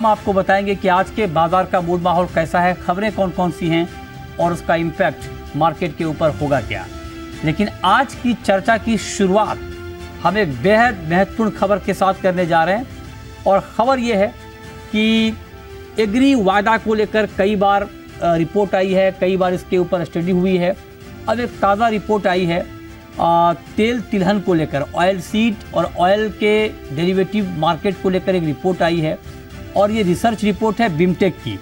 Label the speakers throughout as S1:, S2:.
S1: हम आपको बताएंगे कि आज के बाजार का मूड माहौल कैसा है, खबरें कौन कौन सी हैं और उसका इम्पैक्ट मार्केट के ऊपर होगा क्या। लेकिन आज की चर्चा की शुरुआत हम एक बेहद महत्वपूर्ण खबर के साथ करने जा रहे हैं और ख़बर ये है कि एग्री वायदा को लेकर कई बार रिपोर्ट आई है, कई बार इसके ऊपर स्टडी हुई है। अब एक ताज़ा रिपोर्ट आई है तेल तिलहन को लेकर, ऑयल सीड और ऑयल के डेरिवेटिव मार्केट को लेकर एक रिपोर्ट आई है और ये रिसर्च रिपोर्ट है बिमटेक की,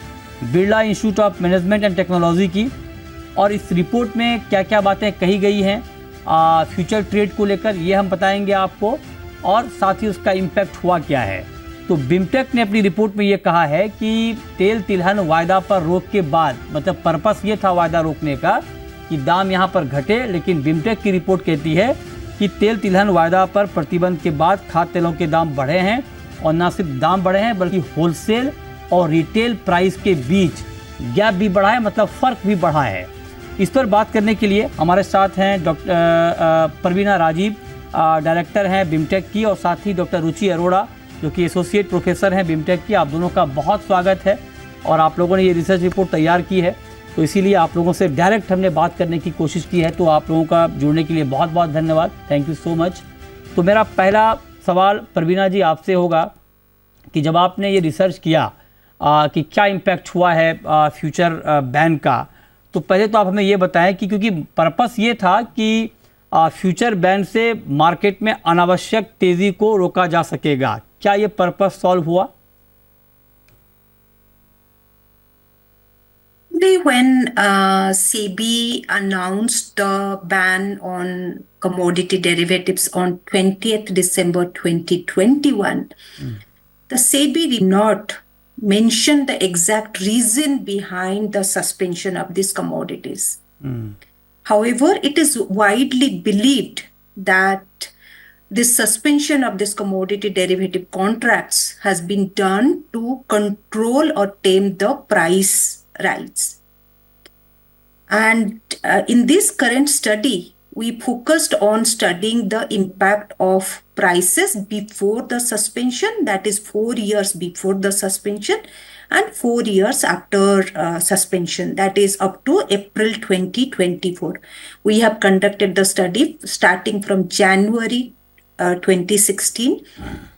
S1: Birla institute of management and technology की। और इस रिपोर्ट में क्या क्या बातें कही गई हैं फ्यूचर ट्रेड को लेकर, ये हम बताएंगे आपको, और साथ ही उसका इम्पैक्ट हुआ क्या है। तो बिमटेक ने अपनी रिपोर्ट में ये कहा है कि तेल तिलहन वायदा पर रोक के बाद, मतलब पर्पस ये था वायदा रोकने का कि दाम यहाँ पर घटे, लेकिन बिमटेक की रिपोर्ट कहती है कि तेल तिलहन वायदा पर प्रतिबंध के बाद खाद्य तेलों के दाम बढ़े हैं और न सिर्फ दाम बढ़े हैं बल्कि होलसेल और रिटेल प्राइस के बीच गैप भी बढ़ा है, मतलब फ़र्क भी बढ़ा है। इस पर बात करने के लिए हमारे साथ हैं डॉक्टर परवीना राजीव, डायरेक्टर हैं बिमटेक की, और साथ ही डॉक्टर रुचि अरोड़ा जो कि एसोसिएट प्रोफेसर हैं बिमटेक की। आप दोनों का बहुत स्वागत है। और आप लोगों ने ये रिसर्च रिपोर्ट तैयार की है तो इसीलिए आप लोगों से डायरेक्ट हमने बात करने की कोशिश की है, तो आप लोगों का जुड़ने के लिए बहुत बहुत धन्यवाद, थैंक यू सो मच। तो मेरा पहला सवाल परवीना जी आपसे होगा कि जब आपने ये रिसर्च किया कि क्या इम्पैक्ट हुआ है फ्यूचर बैन का, तो पहले तो आप हमें ये बताएं कि क्योंकि पर्पस ये था कि फ्यूचर बैन से मार्केट में अनावश्यक तेज़ी को रोका जा सकेगा, क्या ये पर्पस सॉल्व हुआ?
S2: When SEBI announced the ban on commodity derivatives on 20th December 2021, the SEBI did not mention the exact reason behind the suspension of these commodities. However, it is widely believed that this suspension of this commodity derivative contracts has been done to control or tame the price rise. And in this current study, we focused on studying the impact of prices before the suspension, that is 4 years before the suspension, and 4 years after suspension, that is up to April 2024. We have conducted the study starting from January 2016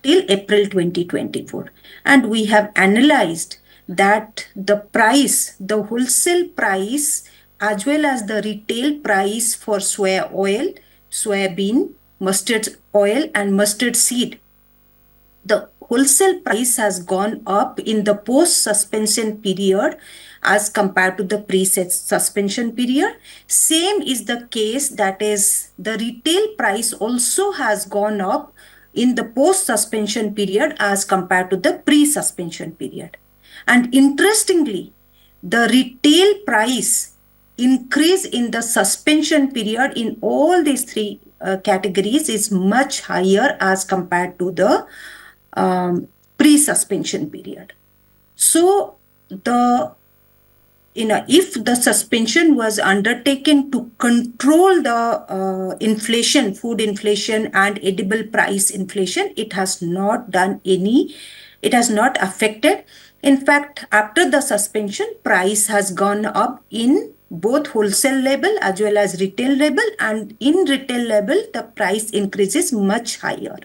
S2: till April 2024. And we have analyzed that the price, the wholesale price, as well as the retail price for soya oil, soybean, mustard oil, and mustard seed, the wholesale price has gone up in the post-suspension period as compared to the pre-suspension period. Same is the case, that is, the retail price also has gone up in the post-suspension period as compared to the pre-suspension period. And interestingly, the retail price increase in the suspension period in all these three categories is much higher as compared to the pre-suspension period. So if the suspension was undertaken to control the inflation, food inflation and edible price inflation, it has not affected. In fact, after the suspension, price has gone up in both wholesale level as well as retail level, and in retail level, the price increase is much higher.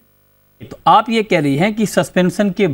S1: तो आप ये कह रही हैं कि suspension के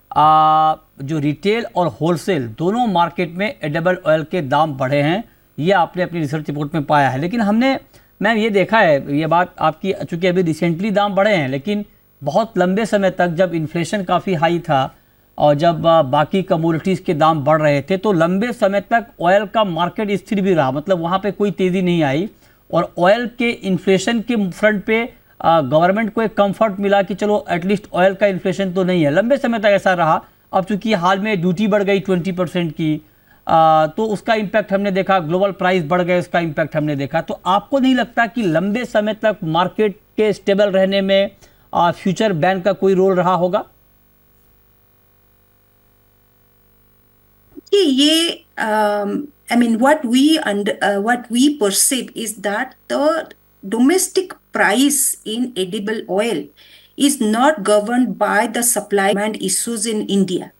S1: जो retail और होलसेल दोनों मार्केट में एडिबल ऑयल के दाम बढ़े हैं, ये आपने अपनी रिसर्च रिपोर्ट में पाया है। लेकिन हमने मैम ये देखा है, ये बात आपकी, चूँकि अभी रिसेंटली दाम बढ़े हैं, लेकिन बहुत लंबे समय तक जब इन्फ्लेशन काफ़ी हाई था और जब बाकी कमोडिटीज़ के दाम बढ़ रहे थे, तो लंबे समय तक ऑयल का मार्केट स्थिर भी रहा, मतलब वहाँ पे कोई तेज़ी नहीं आई। और ऑयल के इन्फ्लेशन के फ्रंट पे गवर्नमेंट को एक कंफर्ट मिला कि चलो एटलीस्ट ऑयल का इन्फ्लेशन तो नहीं है, लंबे समय तक ऐसा रहा। अब चूंकि हाल में ड्यूटी बढ़ गई 20% की, तो उसका इम्पैक्ट हमने देखा, ग्लोबल प्राइस बढ़ गए, उसका इम्पैक्ट हमने देखा। तो आपको नहीं लगता कि लंबे समय तक मार्केट के स्टेबल रहने में फ्यूचर बैन का कोई रोल रहा होगा?
S2: What we perceive is that the domestic price in edible oil is not governed by the supply and demand issues in India.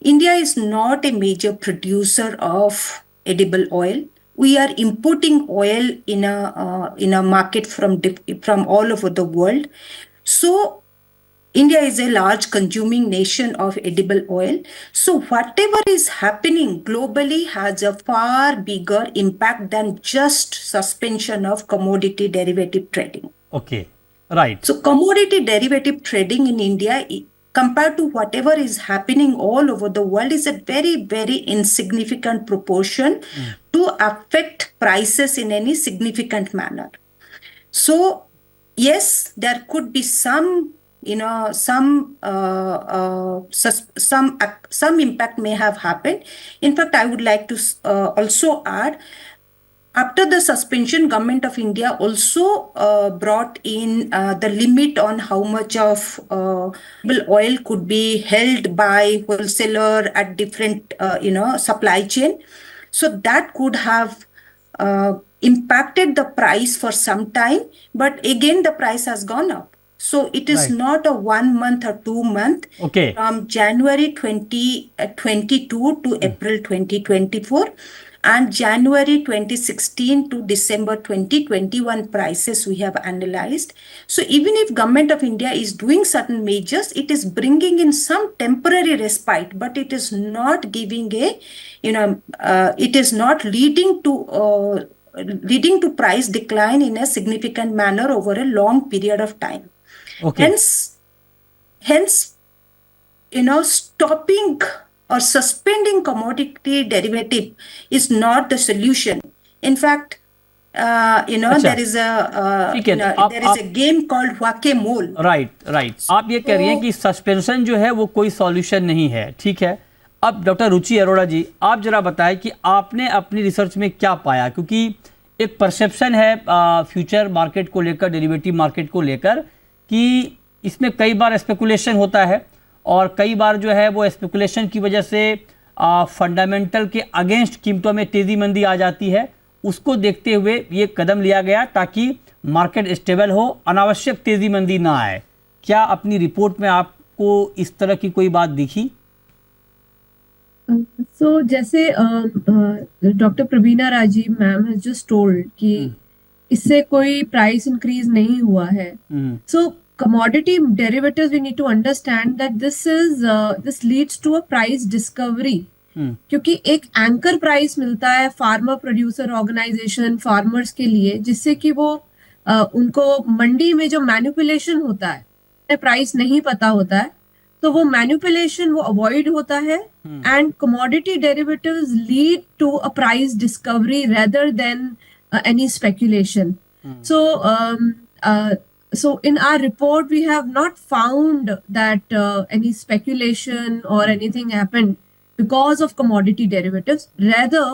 S2: India is not a major producer of edible oil. We are importing oil in a market from all over the world. So India is a large consuming nation of edible oil. So whatever is happening globally has a far bigger impact than just suspension of commodity derivative trading.
S1: Okay, right.
S2: So commodity derivative trading in India, compared to whatever is happening all over the world, is a very, very insignificant proportion to affect prices in any significant manner. So yes, there could be some, some impact may have happened. In fact, I would like to also add, after the suspension, Government of India also brought in the limit on how much of oil could be held by wholesaler at different, supply chain. So that could have impacted the price for some time, but again the price has gone up. So it is
S1: Right.
S2: not a 1 month or 2 month.
S1: Okay.
S2: From January 2022 to April 2024 and January 2016 to December 2021 prices we have analyzed. So even if Government of India is doing certain measures, it is bringing in some temporary respite, but it is not giving a, it is not leading to price decline in a significant manner over a long period of time.
S1: Okay.
S2: Hence, stopping or suspending commodity derivative is not the solution. In fact,
S1: अच्छा,
S2: there is
S1: ठीक है, तो
S2: there is a game called whack-a-mole.
S1: Right आप ये कह रही हैं कि सस्पेंशन जो है वो कोई सॉल्यूशन नहीं है, ठीक है। अब डॉक्टर रुचि अरोड़ा जी, आप जरा बताएं कि आपने अपनी रिसर्च में क्या पाया, क्योंकि एक परसेप्शन है फ्यूचर मार्केट को लेकर, डेरिवेटिव मार्केट को लेकर, कि इसमें कई बार स्पेकुलेशन होता है और कई बार जो है वो स्पेकुलेशन की वजह से फंडामेंटल के अगेंस्ट कीमतों में तेज़ी मंदी आ जाती है। उसको देखते हुए ये कदम लिया गया ताकि मार्केट स्टेबल हो, अनावश्यक तेज़ी मंदी ना आए। क्या अपनी रिपोर्ट में आपको इस तरह की कोई बात दिखी?
S3: So, जैसे doctor Praveena Rajeev ma'am has just told कि इससे कोई प्राइस इंक्रीज नहीं हुआ है। सो commodity derivatives, we need to understand that this leads to a price discovery, क्योंकि एक एंकर प्राइस मिलता है फार्मर प्रोड्यूसर ऑर्गेनाइजेशन फार्मर्स के लिए, जिससे कि वो उनको मंडी में जो मैनिपुलेशन होता है, प्राइस नहीं पता होता है, तो वो मैनिपुलेशन वो अवॉइड होता है and commodity derivatives lead to a price discovery rather than any speculation. So in our report, we have not found that any speculation or anything happened because of commodity derivatives. Rather,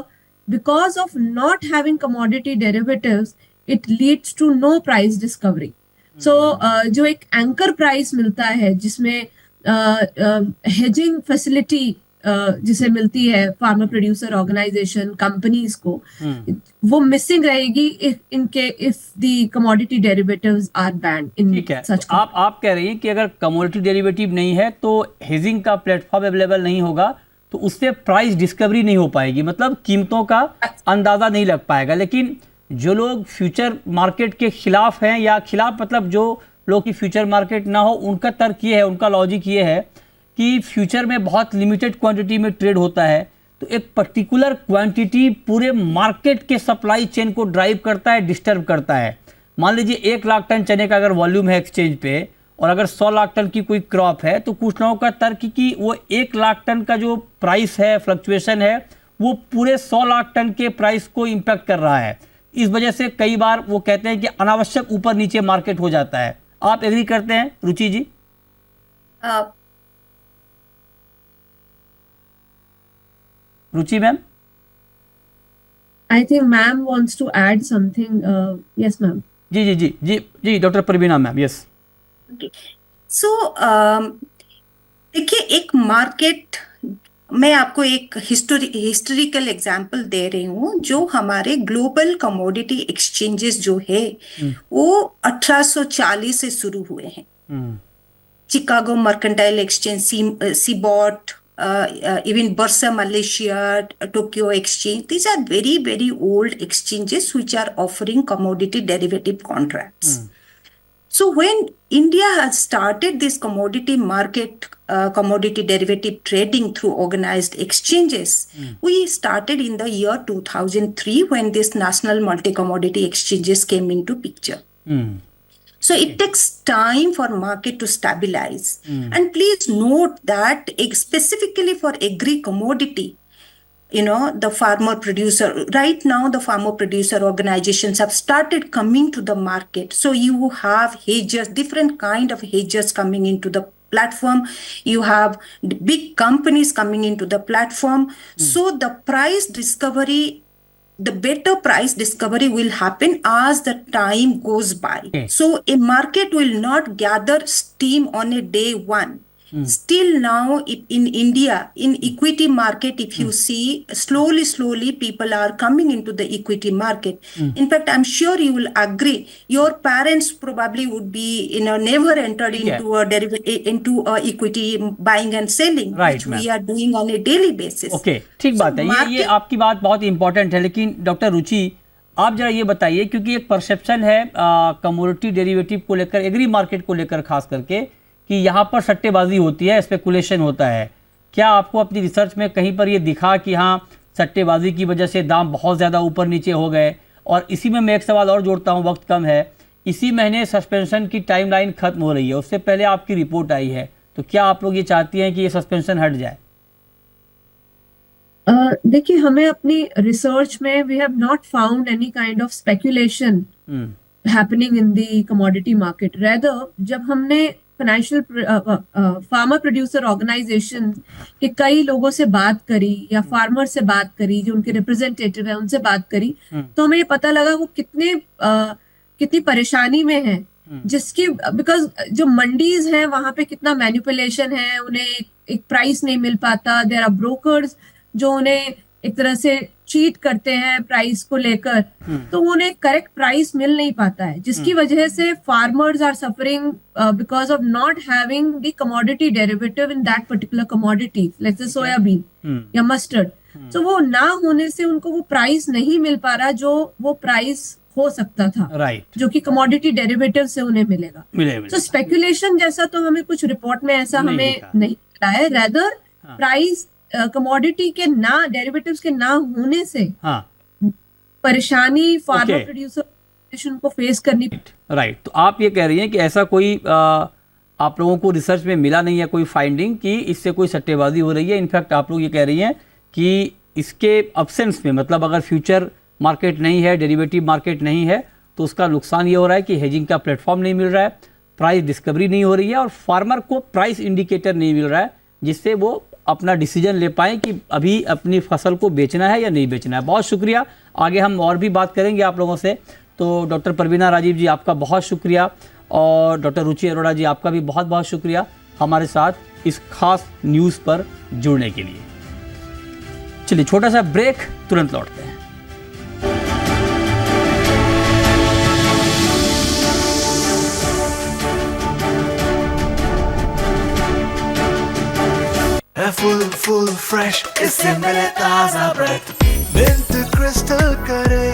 S3: because of not having commodity derivatives, it leads to no price discovery. So जो एक anchor price मिलता है, जिसमें hedging facility जिसे मिलती है farmer producer organisation companies को, वो मिसिंग रहेगी if the commodity derivatives are banned in such.
S1: तो आप कह रही हैं कि अगर कमोडिटी डेरिवेटिव नहीं है तो हेजिंग का प्लेटफॉर्म अवेलेबल नहीं होगा, तो उससे प्राइस डिस्कवरी नहीं हो पाएगी, मतलब कीमतों का अंदाजा नहीं लग पाएगा। लेकिन जो लोग फ्यूचर मार्केट के खिलाफ हैं, या खिलाफ मतलब जो लोग की फ्यूचर मार्केट ना हो, उनका तर्क ये है, उनका लॉजिक ये है कि फ्यूचर में बहुत लिमिटेड क्वांटिटी में ट्रेड होता है, तो एक पर्टिकुलर क्वांटिटी पूरे मार्केट के सप्लाई चेन को ड्राइव करता है, डिस्टर्ब करता है। मान लीजिए 1 लाख टन चने का अगर वॉल्यूम है एक्सचेंज पे, और अगर 100 लाख टन की कोई क्रॉप है, तो कुछ लोगों का तर्क कि वो 1 लाख टन का जो प्राइस है, फ्लक्चुएशन है, वो पूरे 100 लाख टन के प्राइस को इम्पैक्ट कर रहा है। इस वजह से कई बार वो कहते हैं कि अनावश्यक ऊपर नीचे मार्केट हो जाता है। आप एग्री करते हैं Ruchi ji? Ruchi ma'am?
S3: I think ma'am wants to add something. Yes, ma'am.
S1: जी doctor Praveena ma'am, yes.
S2: So देखिए, एक मार्केट, मैं आपको एक हिस्टोरिकल एग्जांपल दे रही हूँ। जो हमारे ग्लोबल कमोडिटी एक्सचेंजेस जो है वो 1840 से शुरू हुए हैं। Chicago Mercantile Exchange, CBOT, even Bursa Malaysia, Tokyo Exchange. These are very, very old exchanges which are offering commodity derivative contracts. So when India has started this commodity market, commodity derivative trading through organized exchanges, we started in the year 2003 when this national multi-commodity exchanges came into picture. So it takes time for market to stabilize. And please note that specifically for agri commodity, the farmer producer, right now the farmer producer organizations have started coming to the market. So you have hedgers, different kind of hedgers coming into the platform. You have big companies coming into the platform. So the price discovery, the better price discovery will happen as the time goes by.
S1: Okay.
S2: So a market will not gather steam on a day one. Still now in India, in equity market, if you see, slowly people are coming into the equity market. In fact, I'm sure you will agree, your parents probably would be, never entered into a into equity buying and selling,
S1: Right,
S2: which we are doing on a daily basis.
S1: Okay, ठीक बात है, ये आपकी बात बहुत important है। लेकिन doctor रुचि, आप जरा ये बताइए, क्योंकि एक परसेप्शन है कमोडिटी डेरिवेटिव को लेकर, एग्री मार्केट को लेकर खास करके, कि यहाँ पर सट्टेबाजी होती है, स्पेकुलेशन होता है। क्या आपको अपनी रिसर्च में कहीं पर ये दिखा कि हाँ सट्टेबाजी की वजह से दाम बहुत ज़्यादा ऊपर नीचे हो गए? और इसी में मैं एक सवाल और जोड़ता हूँ, वक्त कम है, इसी महीने सस्पेंशन की टाइमलाइन खत्म हो रही है, उससे पहले आपकी रिपोर्ट आई है, तो क्या आप लोग ये चाहती हैं कि ये सस्पेंशन हट जाए?
S3: देखिए, हमें अपनी रिसर्च में we have not found any kind of speculation happening in the commodity market. Rather जब हमने फाइनेंशियल फार्मर प्रोड्यूसर ऑर्गेनाइजेशन के कई लोगों से बात करी या फार्मर से बात करी, जो उनके रिप्रेजेंटेटिव है उनसे बात करी, तो हमें ये पता लगा वो कितनी परेशानी में है, जिसकी बिकॉज जो मंडीज हैं वहां पे कितना मैनिपुलेशन है, उन्हें एक प्राइस नहीं मिल पाता। देयर आर ब्रोकर्स जो उन्हें एक तरह से चीट करते हैं प्राइस को लेकर, तो उन्हें करेक्ट प्राइस मिल नहीं पाता है, जिसकी वजह से farmers are suffering because of not having the commodity derivative in that particular commodity, let's say soybean या मस्टर्ड। तो वो ना होने से उनको वो प्राइस नहीं मिल पा रहा जो वो प्राइस हो सकता था,
S1: राइट,
S3: जो कि कमोडिटी डेरिवेटिव से उन्हें मिलेगा। तो स्पेकुलेशन जैसा तो हमें कुछ रिपोर्ट में ऐसा हमें नहीं मिला है। रेदर प्राइस कमोडिटी के ना, डेरिवेटिव्स के ना होने से परेशानी फार्मर प्रोड्यूसर को फेस करनी।
S1: राइट, तो आप ये कह रही हैं कि ऐसा कोई आप लोगों को रिसर्च में मिला नहीं है कोई फाइंडिंग कि इससे कोई सट्टेबाजी हो रही है। इनफैक्ट आप लोग ये कह रही हैं कि इसके अब्सेंस में, मतलब अगर फ्यूचर मार्केट नहीं है, डेरिवेटिव मार्केट नहीं है, तो उसका नुकसान ये हो रहा है कि हेजिंग का प्लेटफॉर्म नहीं मिल रहा है, प्राइस डिस्कवरी नहीं हो रही है, और फार्मर को प्राइस इंडिकेटर नहीं मिल रहा है जिससे वो अपना डिसीजन ले पाएँ कि अभी अपनी फसल को बेचना है या नहीं बेचना है। बहुत शुक्रिया, आगे हम और भी बात करेंगे आप लोगों से। तो डॉक्टर प्रवीणा राजीव जी, आपका बहुत शुक्रिया, और डॉक्टर रुचि अरोड़ा जी, आपका भी बहुत बहुत शुक्रिया हमारे साथ इस खास न्यूज़ पर जुड़ने के लिए। चलिए छोटा सा ब्रेक, तुरंत लौटते हैं।
S4: full fresh, इससे मिले ताजा ब्रेथ, मिंट क्रिस्टल करे